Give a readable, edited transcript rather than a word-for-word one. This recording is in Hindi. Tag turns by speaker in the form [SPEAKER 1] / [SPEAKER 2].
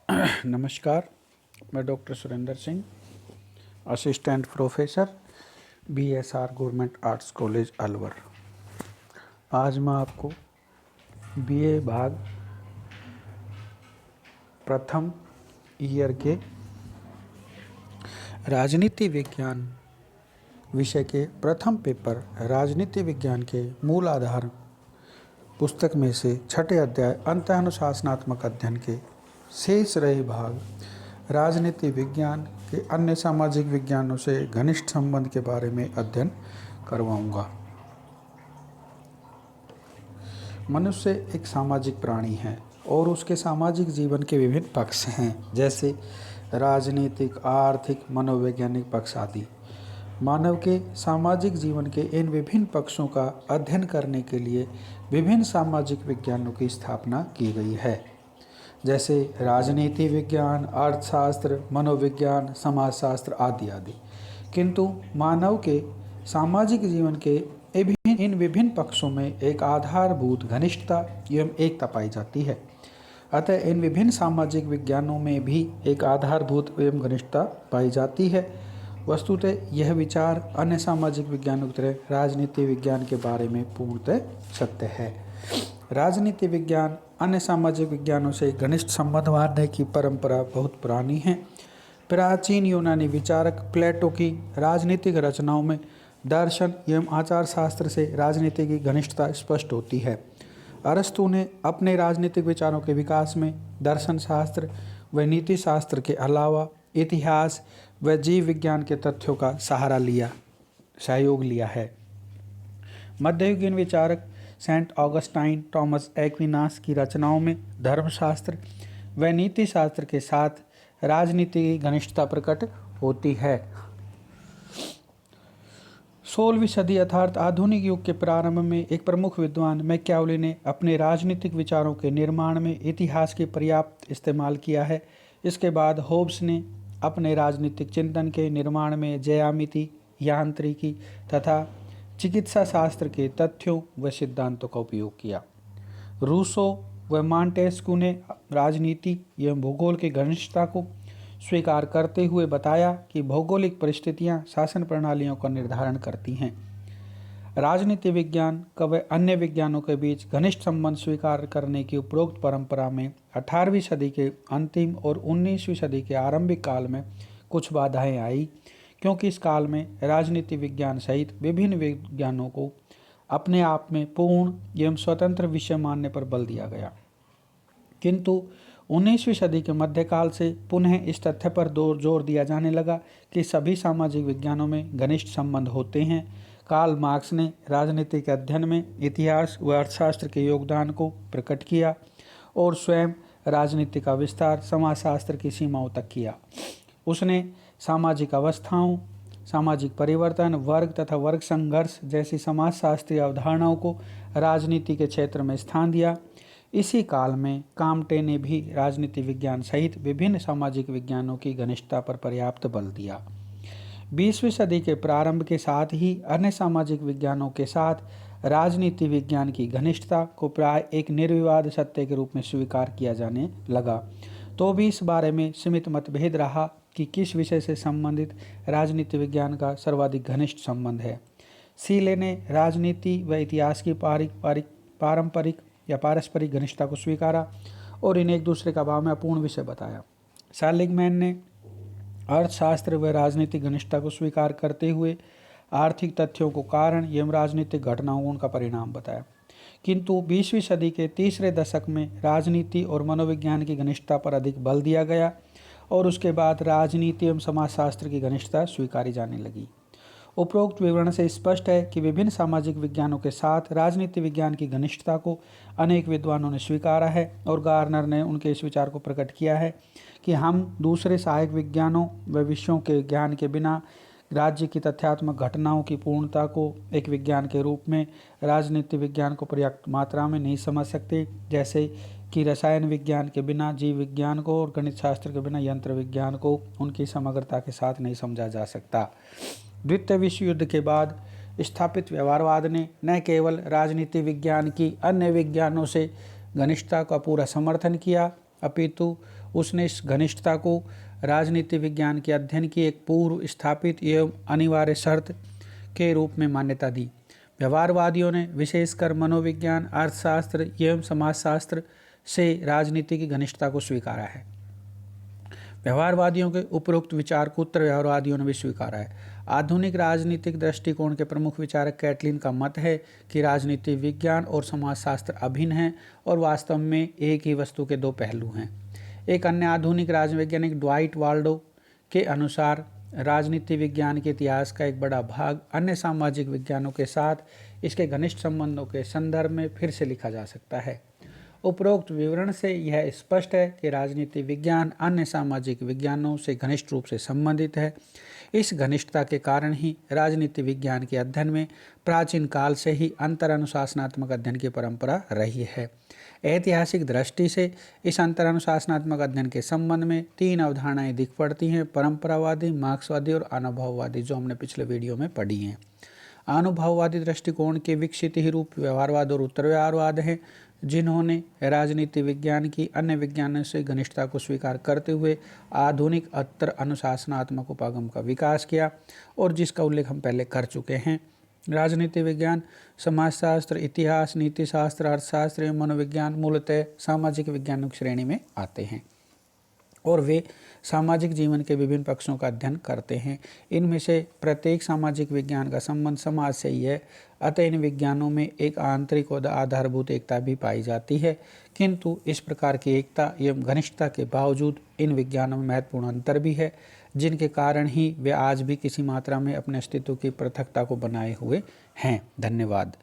[SPEAKER 1] नमस्कार। मैं doctor Surendra Singh, assistant professor, BSR government arts college Alwar. आज मैं आपको BA भाग प्रथम ईयर के राजनीति विज्ञान विषय के प्रथम पेपर राजनीति विज्ञान के मूल आधार पुस्तक में से छठे अध्याय अंतःनुशासनात्मक अध्ययन के शेष रहे भाग राजनीति विज्ञान के अन्य सामाजिक विज्ञानों से घनिष्ठ संबंध के बारे में अध्ययन करवाऊंगा। मनुष्य एक सामाजिक प्राणी है और उसके सामाजिक जीवन के विभिन्न पक्ष हैं, जैसे राजनीतिक, आर्थिक, मनोवैज्ञानिक पक्ष आदि। मानव के सामाजिक जीवन के इन विभिन्न पक्षों का अध्ययन करने के लिए विभिन्न सामाजिक विज्ञानों की स्थापना की गई है, जैसे राजनीति विज्ञान, अर्थशास्त्र, मनोविज्ञान, समाजशास्त्र आदि आदि। किंतु मानव के सामाजिक जीवन के इन विभिन्न पक्षों में एक आधारभूत घनिष्ठता एवं एकता पाई जाती है। अतः इन विभिन्न सामाजिक विज्ञानों में भी एक आधारभूत एवं घनिष्ठता पाई जाती है। वस्तुतः यह विचार अन्य सामाजिक विज्ञानों की तरह राजनीति विज्ञान के बारे में पूर्णतः सत्य है। राजनीति विज्ञान अन्य सामाजिक विज्ञानों से घनिष्ठ संबंध मानने की परंपरा बहुत पुरानी है। प्राचीन यूनानी विचारक प्लेटो की राजनीतिक रचनाओं में दर्शन एवं आचार शास्त्र से राजनीति की घनिष्ठता स्पष्ट होती है। अरस्तु ने अपने राजनीतिक विचारों के विकास में दर्शन शास्त्र व नीति शास्त्र के अलावा इतिहास व जीव विज्ञान के तथ्यों का सहयोग लिया है। मध्ययुगीन विचारक सेंट ऑगस्टाइन, थॉमस एक्विनास की रचनाओं में धर्मशास्त्र व नीति शास्त्र के साथ राजनीति की घनिष्ठता प्रकट होती है। 16वीं सदी अर्थात आधुनिक युग के प्रारंभ में एक प्रमुख विद्वान मैकियावेली ने अपने राजनीतिक विचारों के निर्माण में इतिहास की पर्याप्त इस्तेमाल किया है। इसके बाद होब्स ने अपने राजनीतिक चिंतन के निर्माण में ज्यामिति, यांत्रिकी तथा चिकित्सा शास्त्र के तथ्यों व सिद्धांतों का उपयोग किया। रूसो व मॉन्टेस्क्यू ने राजनीति एवं भूगोल की घनिष्ठता को स्वीकार करते हुए बताया कि भौगोलिक परिस्थितियां शासन प्रणालियों का निर्धारण करती हैं। राजनीति विज्ञान व अन्य विज्ञानों के बीच घनिष्ठ संबंध स्वीकार करने की उपरोक्त परंपरा में 18वीं सदी के अंतिम और 19वीं सदी के आरंभिक काल में कुछ बाधाएं आई, क्योंकि इस काल में राजनीति विज्ञान सहित विभिन्न विज्ञानों को अपने आप में पूर्ण एवं स्वतंत्र विषय मानने पर बल दिया गया। किंतु 19वीं सदी के मध्यकाल से पुनः इस तथ्य पर जोर दिया जाने लगा कि सभी सामाजिक विज्ञानों में घनिष्ठ संबंध होते हैं। कार्ल मार्क्स ने राजनीति के अध्ययन में इतिहास व अर्थशास्त्र के योगदान को प्रकट किया और स्वयं राजनीति का विस्तार समाजशास्त्र की सीमाओं तक किया। उसने सामाजिक अवस्थाओं, सामाजिक परिवर्तन, वर्ग तथा वर्ग संघर्ष जैसी समाजशास्त्रीय अवधारणाओं को राजनीति के क्षेत्र में स्थान दिया। इसी काल में काम्टे ने भी राजनीति विज्ञान सहित विभिन्न सामाजिक विज्ञानों की घनिष्ठता पर पर्याप्त बल दिया। 20वीं सदी के प्रारंभ के साथ ही अन्य सामाजिक विज्ञानों के साथ राजनीति विज्ञान की घनिष्ठता को प्राय एक निर्विवाद सत्य के रूप में स्वीकार किया जाने लगा। तो भी इस बारे में सीमित मतभेद रहा कि किस विषय से संबंधित राजनीति विज्ञान का सर्वाधिक घनिष्ठ संबंध है। सीले ने राजनीति व इतिहास की पारंपरिक या पारस्परिक घनिष्ठता को स्वीकारा और इन्हें एक दूसरे का अभाव में अपूर्ण विषय बताया। सेलिगमैन ने अर्थशास्त्र व राजनीतिक घनिष्ठता को स्वीकार करते हुए आर्थिक तथ्यों को कारण एवं राजनीतिक घटनाओं को उनका परिणाम बताया। किंतु 20वीं सदी के तीसरे दशक में राजनीति और मनोविज्ञान की घनिष्ठता पर अधिक बल दिया गया और उसके बाद राजनीति एवं समाजशास्त्र की घनिष्ठता स्वीकारी जाने लगी। उपरोक्त विवरण से स्पष्ट है कि विभिन्न सामाजिक विज्ञानों के साथ राजनीति विज्ञान की घनिष्ठता को अनेक विद्वानों ने स्वीकारा है और गार्नर ने उनके इस विचार को प्रकट किया है कि हम दूसरे सहायक विज्ञानों व विषयों के ज्ञान के बिना राज्य की तथ्यात्मक घटनाओं की पूर्णता को एक विज्ञान के रूप में राजनीति विज्ञान को पर्याप्त मात्रा में नहीं समझ सकते, जैसे कि रसायन विज्ञान के बिना जीव विज्ञान को और गणित शास्त्र के बिना यंत्र विज्ञान को उनकी समग्रता के साथ नहीं समझा जा सकता। द्वितीय विश्व युद्ध के बाद स्थापित व्यवहारवाद ने न केवल राजनीति विज्ञान की अन्य विज्ञानों से घनिष्ठता का पूरा समर्थन किया, अपितु उसने इस घनिष्ठता को राजनीति विज्ञान के अध्ययन की एक पूर्व स्थापित एवं अनिवार्य शर्त के रूप में मान्यता दी। व्यवहारवादियों ने विशेषकर मनोविज्ञान, अर्थशास्त्र एवं समाजशास्त्र से राजनीति की घनिष्ठता को स्वीकारा है। व्यवहारवादियों के उपरोक्त विचार को उत्तर व्यवहारवादियों ने भी स्वीकारा है। आधुनिक राजनीतिक दृष्टिकोण के प्रमुख विचारक कैटलिन का मत है कि राजनीति विज्ञान और समाजशास्त्र अभिन्न हैं और वास्तव में एक ही वस्तु के दो पहलू हैं। एक अन्य आधुनिक राजवैज्ञानिक ड्वाइट वाल्डो के अनुसार राजनीति विज्ञान के इतिहास का एक बड़ा भाग अन्य सामाजिक विज्ञानों के साथ इसके घनिष्ठ संबंधों के संदर्भ में फिर से लिखा जा सकता है। उपरोक्त विवरण से यह स्पष्ट है कि राजनीति विज्ञान अन्य सामाजिक विज्ञानों से घनिष्ठ रूप से संबंधित है। इस घनिष्ठता के कारण ही राजनीति विज्ञान के अध्ययन में प्राचीन काल से ही अंतर अनुशासनात्मक अध्ययन की परंपरा रही है। ऐतिहासिक दृष्टि से इस अंतर अनुशासनात्मक अध्ययन के संबंध में तीन अवधारणाएं दिख पड़ती हैं: परंपरावादी, मार्क्सवादी और अनुभववादी, जो हमने पिछले वीडियो में पढ़ी हैं। अनुभववादी दृष्टिकोण के विकसित ही रूप व्यवहारवाद और उत्तर व्यवहारवाद हैं, जिन्होंने राजनीति विज्ञान की अन्य विज्ञानों से घनिष्ठता को स्वीकार करते हुए आधुनिक अंतर अनुशासनात्मक उपागम का विकास किया और जिसका उल्लेख हम पहले कर चुके हैं। राजनीति विज्ञान, समाजशास्त्र, इतिहास, नीतिशास्त्र, अर्थशास्त्र एवं मनोविज्ञान मूलतः सामाजिक विज्ञानों की श्रेणी में आते हैं और वे सामाजिक जीवन के विभिन्न पक्षों का अध्ययन करते हैं। इनमें से प्रत्येक सामाजिक विज्ञान का संबंध समाज से ही है, अतः इन विज्ञानों में एक आंतरिक और आधारभूत एकता भी पाई जाती है। किंतु इस प्रकार की एकता एवं घनिष्ठता के बावजूद इन विज्ञानों में महत्वपूर्ण अंतर भी है, जिनके कारण ही वे आज भी किसी मात्रा में अपने अस्तित्व की पृथकता को बनाए हुए हैं। धन्यवाद।